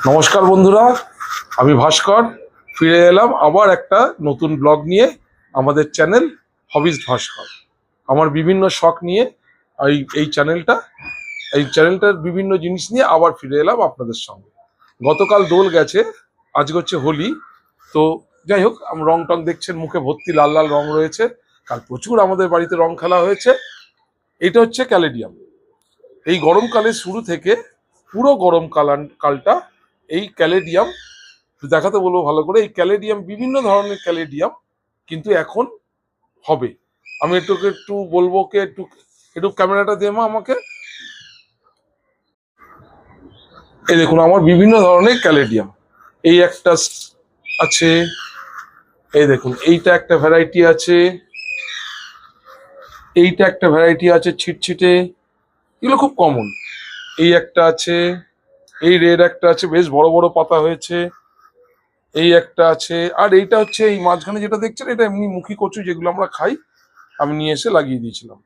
নমস্কার বন্ধুরা, আমি ভাস্কর ফিরে এলাম আবার একটা নতুন ব্লগ নিয়ে। আমাদের চ্যানেল হবিজ ভাস্কর। আমার বিভিন্ন শখ নিয়ে এই চ্যানেলটার বিভিন্ন জিনিস নিয়ে আবার ফিরে এলাম আপনাদের সঙ্গে। গতকাল দোল গেছে, আজকে হচ্ছে হোলি। তো যাই হোক, রং টং দেখছেন, মুখে ভর্তি লাল লাল রং রয়েছে। কাল প্রচুর আমাদের বাড়িতে রং খেলা হয়েছে। এটা হচ্ছে ক্যালেডিয়াম। এই গরমকালের শুরু থেকে পুরো কালটা এই ক্যালেডিয়াম দেখাতে বলবো ভালো করে। এই ক্যালেডিয়াম বিভিন্ন ধরনের ক্যালেডিয়াম কিন্তু এখন হবে। আমি একটু বলবো, কে একটু একটু ক্যামেরাটা দিয়ে মা আমাকে। এই দেখুন, আমার বিভিন্ন ধরনের ক্যালেডিয়াম। এই একটা আছে, এই দেখুন এইটা একটা ভ্যারাইটি আছে, এইটা একটা ভ্যারাইটি আছে ছিটছিটে, এগুলো খুব কমন। এই একটা আছে, এই রেড একটা আছে, বেশ বড় বড় পাতা হয়েছে। এই একটা আছে, আর এইটা হচ্ছে এই মাঝখানে যেটা দেখছেন, এটা এমনি মুখী কচু, যেগুলো আমরা খাই। আমি নিয়ে এসে লাগিয়ে দিয়েছিলাম।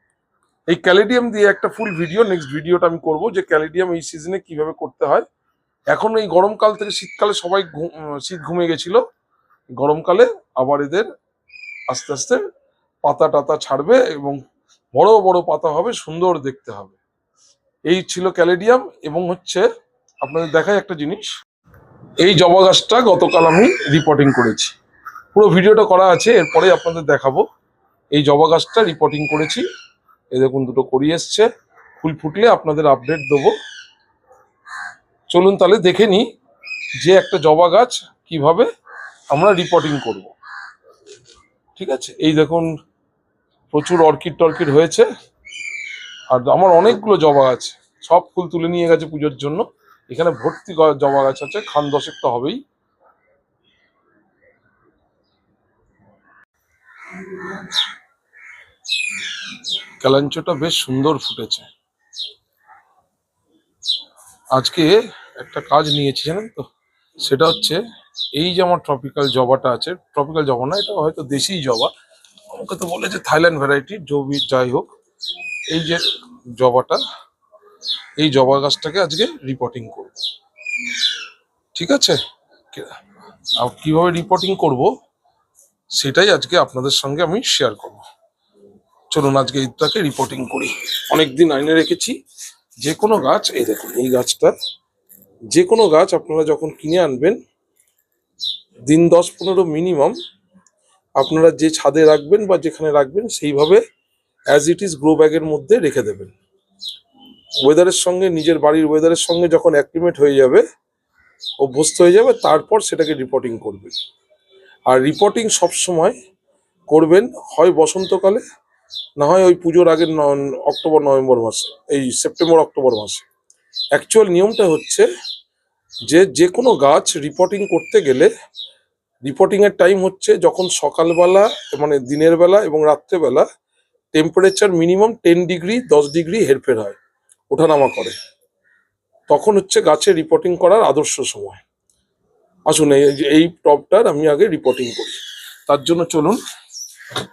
এই ক্যালেডিয়াম দিয়ে একটা ফুল ভিডিও, নেক্সট ভিডিওটা আমি করব, যে ক্যালেডিয়াম এই সিজনে কিভাবে করতে হয়। এখন এই গরমকাল থেকে শীতকালে সবাই শীত ঘুমিয়ে গেছিল। গরমকালে আবার এদের আস্তে আস্তে পাতা টাতা ছাড়বে এবং বড় বড় পাতা হবে, সুন্দর দেখতে হবে। এই ছিল ক্যালেডিয়াম। এবং হচ্ছে আপনাদের দেখায় একটা জিনিস, এই জবা গাছটা গতকাল আমি রিপোর্টিং করেছি। পুরো ভিডিওটা করা আছে, এরপরে আপনাদের দেখাবো। এই জবা গাছটা রিপোর্টিং করেছি। এই দেখুন, দুটো করি এসছে, ফুল ফুটলে আপনাদের আপডেট দেবো। চলুন তাহলে দেখে নিই যে একটা জবা গাছ কিভাবে আমরা রিপোর্টিং করব। ঠিক আছে, এই দেখুন প্রচুর অর্কিড টর্কিড হয়েছে। আর আমার অনেকগুলো জবা গাছ, সব ফুল তুলে নিয়ে গেছে পুজোর জন্য। এখানে ভর্তি জবা গাছ আছে, খান দশেক তো হবেই। কালাঞ্চটা বেশ সুন্দর ফুটেছে। আজকে একটা কাজ নিয়েছি জানেন তো, সেটা হচ্ছে এই যে আমার ট্রপিক্যাল জবাটা আছে, ট্রপিক্যাল জবা না, এটা হয়তো দেশি জবা। আমাকে তো বলেছে থাইল্যান্ড ভ্যারাইটি, জবি যাই হোক। এই যে জবাটা, এই জবা গাছটাকে আজকে রিপোর্টিং করব। ঠিক আছে, আর কিভাবে রিপোর্টিং করব সেটাই আজকে আপনাদের সঙ্গে আমি শেয়ার করব। চলুন আজকে এইটাকে রিপোর্টিং করি। অনেকদিন আইনে রেখেছি। যে কোনো গাছ, এই দেখুন এই গাছটা, যে কোনো গাছ আপনারা যখন কিনে আনবেন, দিন 10-15 মিনিমাম আপনারা যে ছাদে রাখবেন বা যেখানে রাখবেন, সেইভাবে অ্যাজ ইট ইজ গ্রো ব্যাগের মধ্যে রেখে দেবেন। ওয়েদারের সঙ্গে, নিজের বাড়ির ওয়েদারের সঙ্গে যখন অ্যাক্লিমেট হয়ে যাবে, অভ্যস্ত হয়ে যাবে, তারপর সেটাকে রিপোর্টিং করবেন। আর রিপোর্টিং সবসময় করবেন হয় বসন্তকালে, না হয় ওই পুজোর আগের অক্টোবর নভেম্বর মাসে, এই সেপ্টেম্বর অক্টোবর মাসে। অ্যাকচুয়াল নিয়মটা হচ্ছে যে কোনো গাছ রিপোর্টিং করতে গেলে, রিপোর্টিং এর টাইম হচ্ছে যখন সকালবেলা, মানে দিনের বেলা এবং রাত্রেবেলা টেম্পারেচার মিনিমাম 10 ডিগ্রি 10 ডিগ্রি হেরফের হয়, ওঠানামা করে, তখন হচ্ছে গাছে রিপোর্টিং করার আদর্শ সময়। আসুন এই টবটার আমি আগে রিপোর্টিং করি। তার জন্য চলুন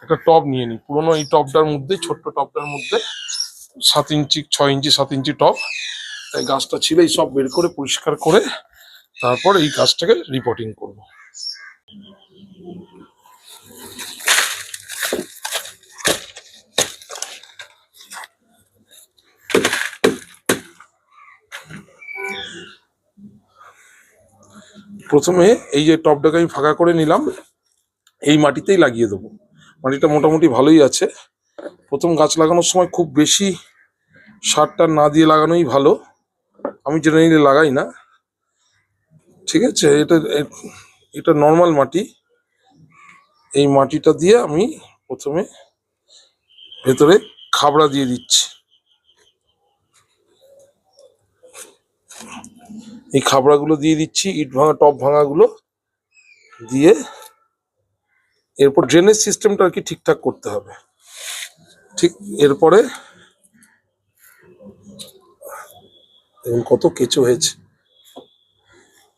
একটা টব নিয়ে নিই। পুরোনো এই টবটার মধ্যে, ছোট্ট টবটার মধ্যে 7 ইঞ্চি 6 ইঞ্চি 7 ইঞ্চি টব, তাই গাছটা ছিল এই সব বের করে পরিষ্কার করে তারপর এই গাছটাকে রিপোর্টিং করব। প্রথমে এই যে টবটাকে আমি ফাঁকা করে নিলাম, এই মাটিতেই লাগিয়ে দেবো। মাটিটা মোটামুটি ভালোই আছে। প্রথম গাছ লাগানোর সময় খুব বেশি সারটা না দিয়ে লাগানোই ভালো। আমি জেনারেলি লাগাই না। ঠিক আছে, এটা নর্মাল মাটি। এই মাটিটা দিয়ে আমি প্রথমে ভেতরে খাবড়া দিয়ে দিচ্ছি। এই খাবড়াগুলো দিয়ে দিচ্ছি, ইট ভাঙা টব ভাঙাগুলো দিয়ে। এরপর ড্রেনেজ সিস্টেমটা আর কি ঠিকঠাক করতে হবে। ঠিক, এরপরে দেখুন কত কেঁচো হয়েছে।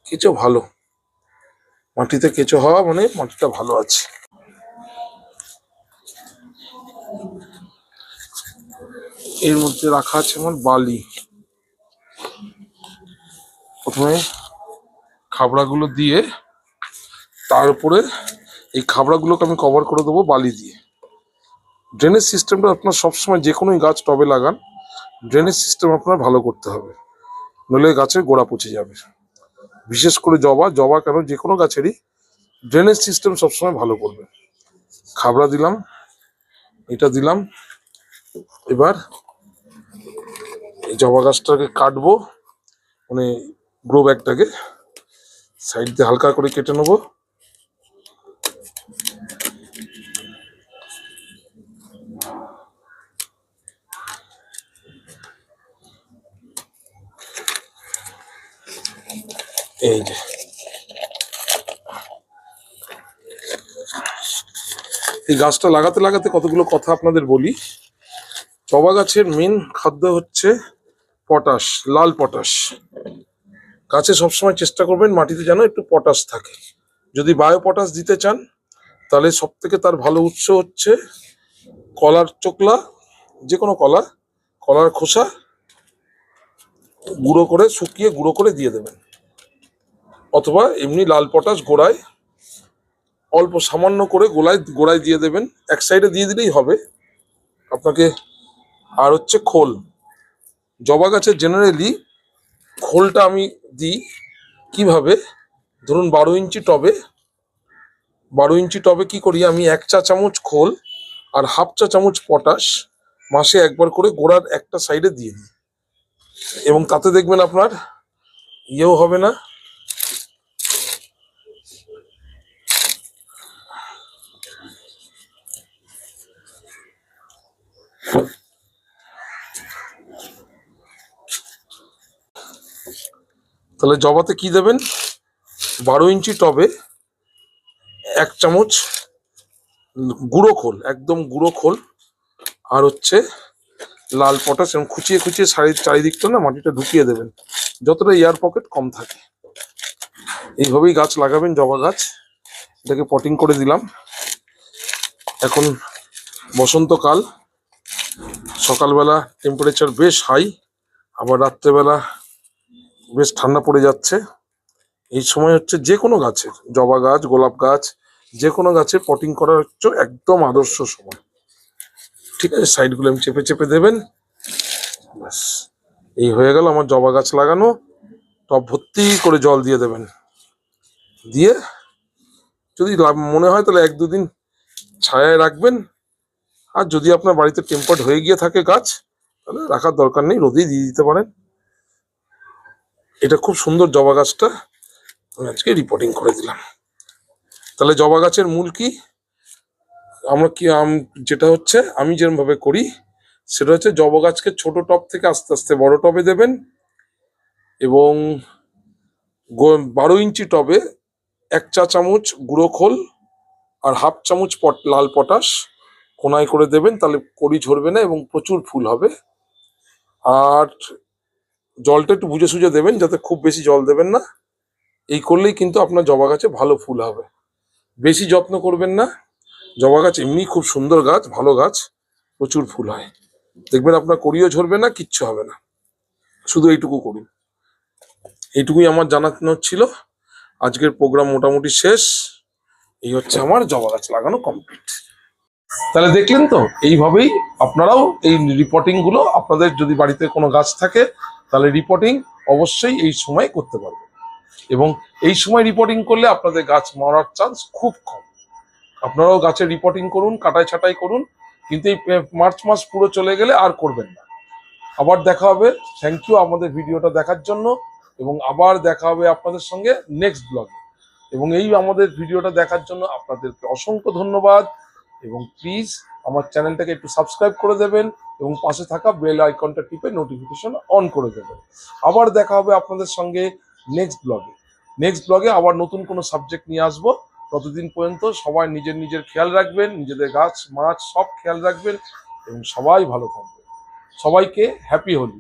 কেঁচো ভালো, মাটিতে কেঁচো হওয়া মানে মাটিটা ভালো আছে। এর মধ্যে রাখা আছে আমার বালি। প্রথমে খাবড়াগুলো দিয়ে তার উপরে এই খাবড়াগুলোকে আমি কভার করে দেবো বালি দিয়ে। ড্রেনেজ সিস্টেমটা আপনার সবসময় যে কোনোই গাছ টবে লাগান, ড্রেনেজ সিস্টেম আপনার ভালো করতে হবে, নইলে গাছের গোড়া পচে যাবে। বিশেষ করে জবা কেন, যে কোনো গাছেরই ড্রেনেজ সিস্টেম সবসময় ভালো করবে। খাবড়া দিলাম, এটা দিলাম। এবার এই জবা গাছটাকে কাটবো, মানে গ্রো ব্যাগটাকে সাইড দিয়ে হালকা করে কেটে নেবো। এই যে এই গাছটা লাগাতে লাগাতে কতগুলো কথা আপনাদের বলি। জবা গাছের মেন খাদ্য হচ্ছে পটাশ, লাল পটাশ। গাছে সবসময় চেষ্টা করবেন মাটিতে যেন একটু পটাশ থাকে। যদি বায়ো পটাশ দিতে চান তাহলে সব থেকে তার ভালো উৎস হচ্ছে কলার চোকলা, যে কোনো কলার খোসা গুঁড়ো করে শুকিয়ে গুঁড়ো করে দিয়ে দেবেন, অথবা এমনি লাল পটাশ গোড়ায় অল্প সামান্য করে গোড়ায় দিয়ে দেবেন, এক সাইডে দিয়ে দিলেই হবে আপনাকে। আর হচ্ছে খোল, জবা গাছের জেনারেলি খোলটা আমি দিই কিভাবে, ধরুন 12 ইঞ্চি টবে কি করি আমি, 1 চা চামচ খোল আর হাফ চা চামচ পটাশ মাসে একবার করে গোড়ার একটা সাইডে দিয়ে দিই, এবং তাতে দেখবেন আপনার ইয়েও হবে না, তাহলে জবাতে কি দেবেন, 12 ইঞ্চি টবে 1 চামচ গুঁড়ো খোল, একদম গুঁড়ো খোল, আর হচ্ছে লাল পটাশ, এবং খুঁচিয়ে খুঁচিয়ে চারিদিকটা না মাটিটা ঢুকিয়ে দেবেন যতটা এয়ার পকেট কম থাকে। এইভাবেই গাছ লাগাবেন, জবা গাছ। এটাকে পটিং করে দিলাম। এখন বসন্তকাল, সকালবেলা টেম্পারেচার বেশ হাই, আবার রাত্রেবেলা বেশ ঠান্ডা পড়ে যাচ্ছে। এই সময় হচ্ছে যে কোনো গাছের, জবা গাছ, গোলাপ গাছ, যে কোনো গাছের পটিং করার হচ্ছে একদম আদর্শ সময়। ঠিক আছে, সাইডগুলো আমি চেপে চেপে দেবেন, ব্যাস এই হয়ে গেল আমার জবা গাছ লাগানো। টব ভর্তি করে জল দিয়ে দেবেন, দিয়ে যদি মনে হয় তাহলে 1-2 দিন ছায়ায় রাখবেন। আর যদি আপনার বাড়িতে টেম্পার্ড হয়ে গিয়ে থাকে গাছ, তাহলে রাখার দরকার নেই, রোদেই দিয়ে দিতে পারেন। এটা খুব সুন্দর জবা গাছটা আমি আজকে রিপোর্টিং করে দিলাম। তাহলে জবা গাছের মূল কি, আমরা কি যেটা হচ্ছে আমি যেরকম ভাবে করি সেটা হচ্ছে জবা গাছকে ছোট টব থেকে আস্তে আস্তে বড় টবে দেবেন, এবং 12 ইঞ্চি টবে 1 চা চামচ গুঁড়ো খোল আর হাফ চামচ লাল পটাশ কোনায় করে দেবেন, তাহলে কড়ি ঝরবে না এবং প্রচুর ফুল হবে। আর জলটা একটু বুঝে সুঝে দেবেন, যাতে খুব বেশি জল দেবেন না। এই করলেই কিন্তু আপনার জবা গাছে ভালো ফুল হবে। বেশি যত্ন করবেন না, জবা গাছ এমনি খুব সুন্দর গাছ, ভালো গাছ, প্রচুর ফুল হয়, দেখবেন আপনার কড়িও ঝরবে না, কিচ্ছু হবে না। শুধু এইটুকু করুন। এইটুকুই আমার জানানো ছিল। আজকের প্রোগ্রাম মোটামুটি শেষ। এই হচ্ছে আমার জবা গাছ লাগানো কমপ্লিট। তাহলে দেখলেন তো, এইভাবেই আপনারাও এই রিপোর্টিং গুলো, আপনাদের যদি বাড়িতে কোনো গাছ থাকে তাহলে রিপোর্টিং অবশ্যই এই সময় করতে পারবেন, এবং এই সময় রিপোর্টিং করলে আপনাদের গাছ মরার চান্স খুব কম। আপনারাও গাছের রিপোর্টিং করুন, কাটাই ছাঁটাই করুন, কিন্তু এই মার্চ মাস পুরো চলে গেলে আর করবেন না। আবার দেখা হবে। থ্যাংক ইউ আমাদের ভিডিওটা দেখার জন্য, এবং আবার দেখা হবে আপনাদের সঙ্গে নেক্সট ব্লগে। এবং এই আমাদের ভিডিওটা দেখার জন্য আপনাদেরকে অসংখ্য ধন্যবাদ, এবং প্লিজ আমার চ্যানেলটাকে একটু সাবস্ক্রাইব করে দেবেন, এবং পাশে থাকা বেল আইকনটা টিপে নোটিফিকেশন অন করে দেবেন। আবার দেখা হবে আপনাদের সঙ্গে নেক্সট ব্লগে আবার নতুন কোনো সাবজেক্ট নিয়ে আসবো। ততদিন পর্যন্ত সবাই নিজের নিজের খেয়াল রাখবেন, নিজেদের গাছ মাছ সব খেয়াল রাখবেন, এবং সবাই ভালো থাকবেন। সবাইকে হ্যাপি হোলি।